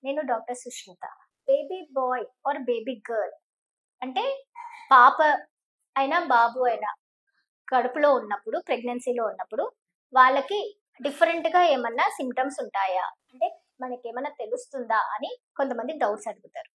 నేను doctor Sushmita. Baby boy or baby girl అంటే పాప అయినా, బాబు అయినా కడుపులో ఉన్నప్పుడు, ప్రెగ్నెన్సీలో ఉన్నప్పుడు వాళ్ళకి డిఫరెంట్‌గా ఏమన్నా సింప్టమ్స్ ఉంటాయా? అంటే మనకేమన్నా తెలుస్తుందా అని కొంతమంది డౌట్స్ అడుగుతారు.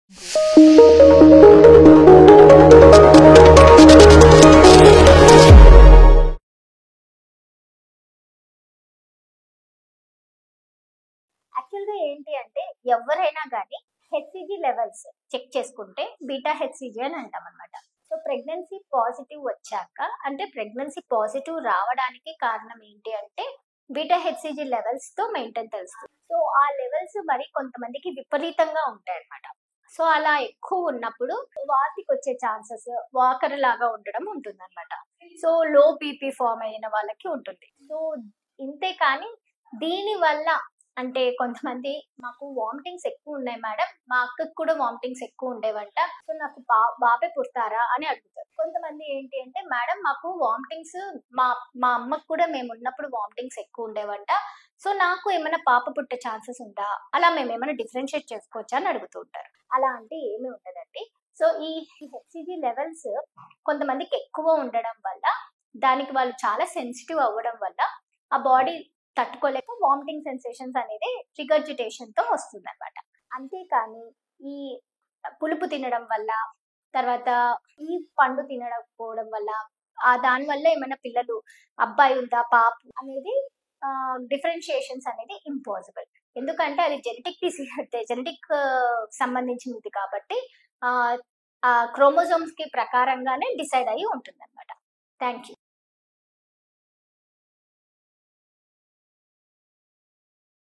యాక్చువల్‌గా ఏంటి అంటే ఎవరైనా గానీ హెచ్‌సీజీ లెవెల్స్ చెక్ చేసుకుంటే బీటా హెచ్‌సీజీ అని అంటామనమాట. సో, ప్రెగ్నెన్సీ పాజిటివ్ వచ్చాక అంటే ప్రెగ్నెన్సీ పాజిటివ్ రావడానికి కారణం ఏంటి అంటే బీటా హెచ్‌సీజీ లెవెల్స్‌తో మెయింటైన్ తెలుస్తుంది. సో, ఆ లెవెల్స్ మరి కొంతమందికి విపరీతంగా ఉంటాయన్నమాట. సో, అలా ఎక్కువ ఉన్నప్పుడు వాంతికొచ్చే ఛాన్సెస్, వాకర్‌లాగా ఉండడం ఉంటుందన్నమాట. సో, లో బీపీ ఫార్మ్ అయిన వాళ్ళకి ఉంటుంది. సో, ఇంతే కానీ దీనివల్ల అంటే కొంతమంది మాకు వామిటింగ్స్ ఎక్కువ ఉన్నాయి మేడం, మా అక్కకి కూడా వామిటింగ్స్ ఎక్కువ ఉండేవంట, సో నాకు బాబే పుడతారా అని అడుగుతారు. కొంతమంది ఏంటి అంటే మేడం మాకు వామిటింగ్స్ మా మా అమ్మకు కూడా మేము ఉన్నప్పుడు వామిటింగ్స్ ఎక్కువ ఉండేవంట, సో నాకు ఏమైనా పాప పుట్టే ఛాన్సెస్ ఉందా, అలా మేము ఏమైనా డిఫరెన్షియేట్ చేసుకోవచ్చా అని అడుగుతూ ఉంటారు. అలా అంటే ఏమీ ఉండదండి. సో ఈ హెచ్సిజీ లెవెల్స్ కొంతమందికి ఎక్కువ ఉండడం వల్ల, దానికి వాళ్ళు చాలా సెన్సిటివ్ అవ్వడం వల్ల ఆ బాడీ తట్టుకోలేక వామిటింగ్ సెన్సేషన్స్ అనేది రిగర్జిటేషన్ తో వస్తుంది అనమాట. అంతేకాని ఈ పులుపు తినడం వల్ల, తర్వాత ఈ పండు తినకపోవడం వల్ల, దాని వల్ల ఏమైనా పిల్లలు అబ్బాయి ఉందా పాప అనేది డిఫరెన్షియేషన్స్ అనేది ఇంపాసిబుల్. ఎందుకంటే అది జెనెటిక్ సంబంధించినది కాబట్టి ఆ క్రోమోజోమ్స్ కి ప్రకారంగానే డిసైడ్ అయ్యి ఉంటుంది అనమాట. Thank you.